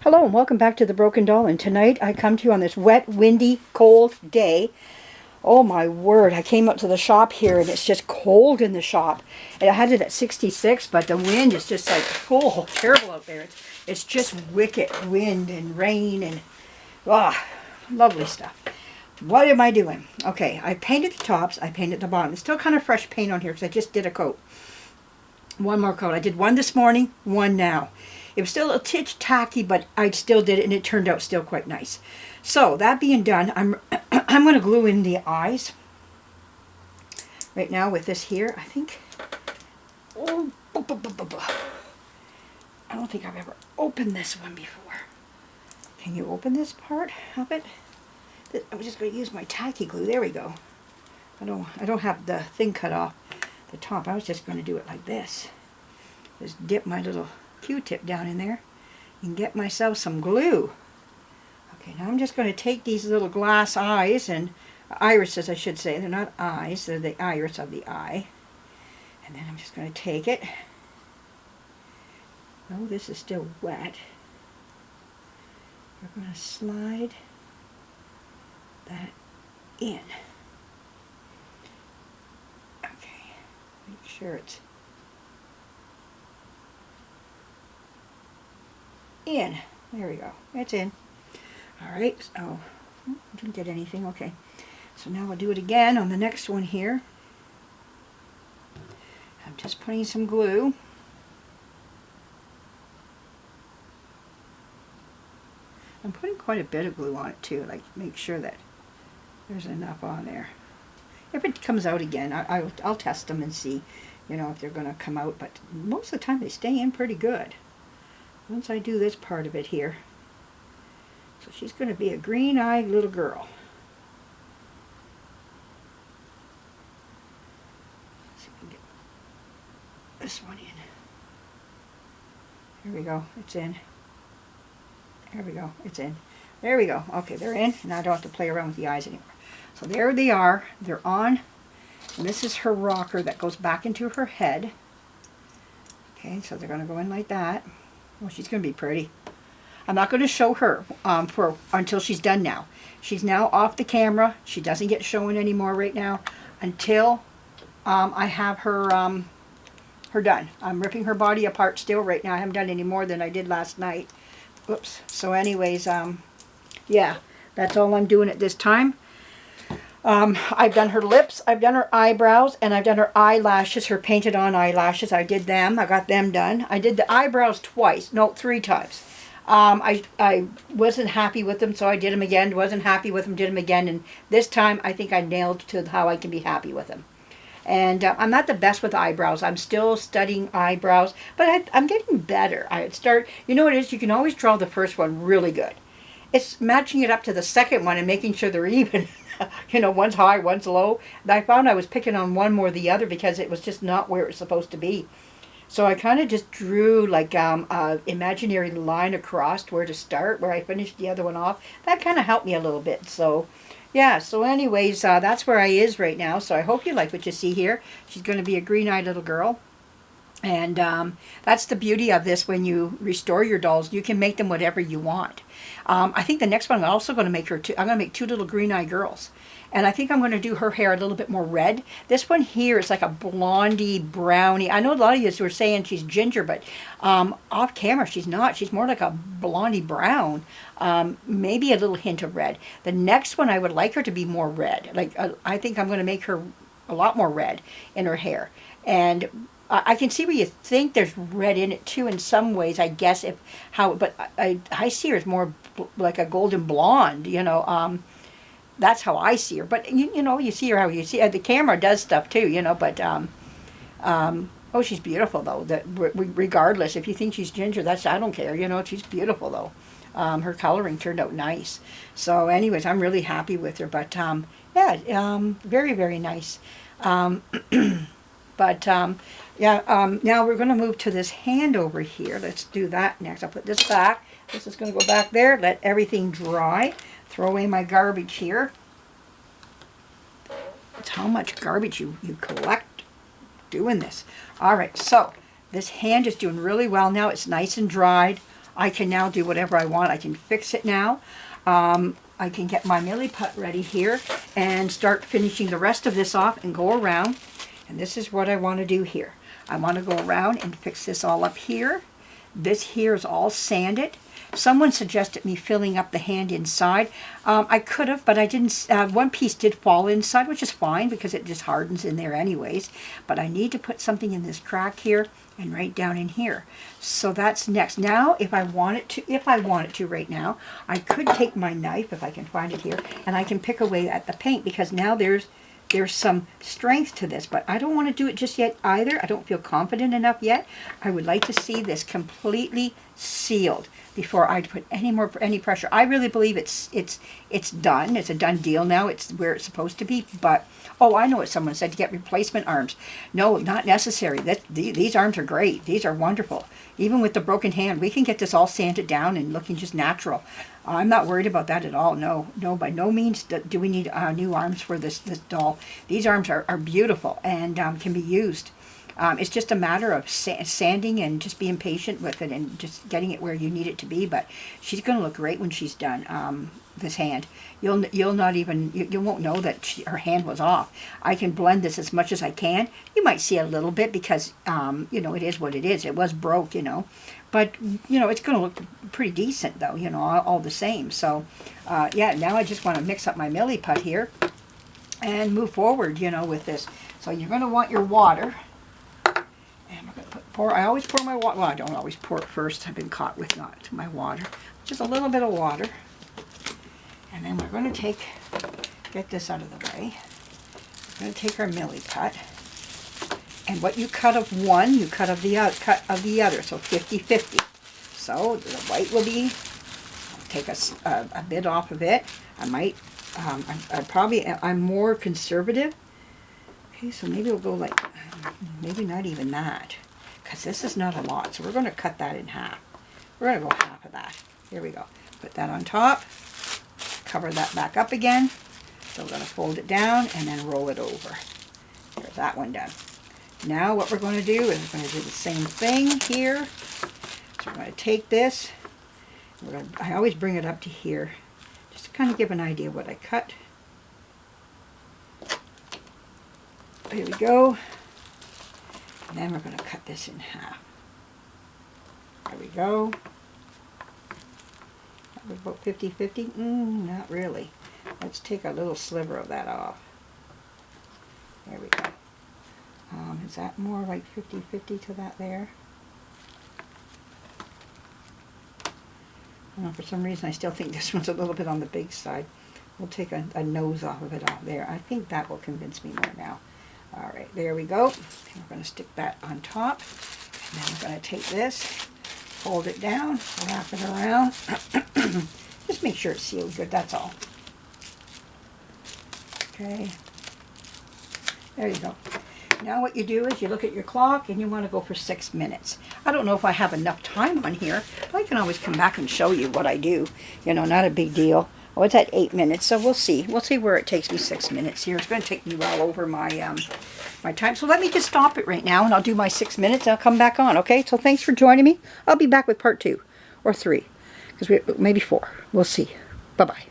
Hello and welcome back to The Broken Doll, and tonight I come to you on this wet, windy, cold day. Oh my word, I came up to the shop here and it's just cold in the shop. And I had it at 66, but the wind is just like, oh, terrible out there. It's just wicked wind and rain and, lovely stuff. What am I doing? Okay, I painted the tops, I painted the bottom. It's still kind of fresh paint on here because I just did a coat. One more coat. I did one this morning, one now. It was still a titch tacky, but I still did it, and it turned out still quite nice. So, that being done, I'm going to glue in the eyes. Right now with this here, I think... Oh, I don't think I've ever opened this one before. Can you open this part of it? I'm just going to use my tacky glue. There we go. I don't have the thing cut off the top. I was just going to do it like this. Just dip my little Q-tip down in there and get myself some glue. Okay, now I'm just going to take these little glass eyes, and irises I should say, they're not eyes, they're the iris of the eye. And then I'm just going to take it. Oh, this is still wet. We're going to slide that in. Okay, make sure it's in. There we go. It's in. Alright, oh, I didn't get anything. Okay, so now we'll do it again on the next one here. I'm just putting some glue. I'm putting quite a bit of glue on it too, like make sure that there's enough on there. If it comes out again, I'll test them and see, you know, if they're going to come out, but most of the time they stay in pretty good. Once I do this part of it here. So she's going to be a green-eyed little girl. Let's see if we can get this one in. There we go. It's in. There we go. It's in. There we go. Okay, they're in. Now I don't have to play around with the eyes anymore. So there they are. They're on. And this is her rocker that goes back into her head. Okay, so they're going to go in like that. Well, she's going to be pretty. I'm not going to show her until she's done now. She's now off the camera. She doesn't get shown anymore right now until I have her her done. I'm ripping her body apart still right now. I haven't done any more than I did last night. Oops. So anyways, yeah, that's all I'm doing at this time. I've done her lips, I've done her eyebrows, and I've done her eyelashes, her painted on eyelashes. I did them. I got them done. I did the eyebrows twice. No, 3 times. I wasn't happy with them, so I did them again. Wasn't happy with them, did them again. And this time, I think I nailed to how I can be happy with them. And I'm not the best with eyebrows. I'm still studying eyebrows, but I'm getting better. You know what it is? You can always draw the first one really good. It's matching it up to the second one and making sure they're even. You know, one's high, one's low. And I found I was picking on one more than the other because it was just not where it was supposed to be. So I kind of just drew like a imaginary line across where to start, where I finished the other one off. That kind of helped me a little bit. So, yeah. So anyways, that's where I is right now. So I hope you like what you see here. She's going to be a green-eyed little girl. And that's the beauty of this. When you restore your dolls, you can make them whatever you want. I think the next one I'm also going to make her I'm going to make 2 little green-eyed girls. And I think I'm going to do her hair a little bit more red. This one here is like a blondie, brownie. I know a lot of you were saying she's ginger, but off camera she's not. She's more like a blondie brown. Maybe a little hint of red. The next one I would like her to be more red. Like I think I'm going to make her a lot more red in her hair. And I can see where you think there's red in it too in some ways, I guess, but I see her as more like a golden blonde, you know. That's how I see her. But, you know, you see her how you see her. The camera does stuff too, you know, but, oh, she's beautiful though. Regardless, if you think she's ginger, I don't care, you know, she's beautiful though. Her coloring turned out nice. So anyways, I'm really happy with her, but, yeah, very, very nice. But, yeah, now we're going to move to this hand over here. Let's do that next. I'll put this back. This is going to go back there. Let everything dry. Throw away my garbage here. It's how much garbage you collect doing this. All right, so this hand is doing really well now. It's nice and dried. I can now do whatever I want. I can fix it now. I can get my Milliput ready here and start finishing the rest of this off and go around. And this is what I want to do here. I want to go around and fix this all up here. This here is all sanded. Someone suggested me filling up the hand inside. I could have, but I didn't. One piece did fall inside, which is fine because it just hardens in there anyways. But I need to put something in this crack here and right down in here. So that's next. Now, if I wanted to right now, I could take my knife, if I can find it here, and I can pick away at the paint because now there's some strength to this, but I don't want to do it just yet either. I don't feel confident enough yet. I would like to see this completely sealed before I put any pressure. I really believe it's done. It's a done deal now. It's where it's supposed to be. But oh, I know what someone said, to get replacement arms. No, not necessary. These arms are great. These are wonderful. Even with the broken hand, we can get this all sanded down and looking just natural. I'm not worried about that at all. No, by no means do we need new arms for this doll. These arms are beautiful and can be used. It's just a matter of sanding and just being patient with it and just getting it where you need it to be. But she's going to look great when she's done. This hand, you won't know that her hand was off. I can blend this as much as I can. You might see a little bit because you know, it is what it is. It was broke, you know, but you know, it's going to look pretty decent though, you know, all the same. So yeah, now I just want to mix up my Milliput here and move forward, you know, with this. So you're going to want your water. And we're going to pour. I always pour my water. Well, I don't always pour it first. I've been caught with not my water. Just a little bit of water. And then we're going to get this out of the way. We're going to take our Milliput. And what you cut of one, you cut of the other. So 50-50. So the white will be, I'll take a bit off of it. I might, I'm more conservative. Okay, so maybe we'll go like, maybe not even that. Because this is not a lot. So we're going to cut that in half. We're going to go half of that. Here we go. Put that on top. Cover that back up again. So we're going to fold it down and then roll it over. There's that one done. Now what we're going to do is we're going to do the same thing here. So we're going to take this. I always bring it up to here just to kind of give an idea of what I cut. Here we go. And then we're going to cut this in half. There we go. About 50-50? Not really. Let's take a little sliver of that off. There we go. Is that more like 50-50 to that there? I don't know, for some reason I still think this one's a little bit on the big side. We'll take a nose off of it out there. I think that will convince me more now. Alright, there we go. And we're going to stick that on top. And then we're going to take this, fold it down, wrap it around. Just make sure it's sealed good, that's all. Okay. There you go. Now what you do is you look at your clock and you want to go for 6 minutes. I don't know if I have enough time on here. I can always come back and show you what I do. You know, not a big deal. Oh, it's at 8 minutes, so we'll see. We'll see where it takes me 6 minutes here. It's going to take me well over my my time. So let me just stop it right now and I'll do my 6 minutes and I'll come back on, okay? So thanks for joining me. I'll be back with part 2 or 3, because maybe 4. We'll see. Bye-bye.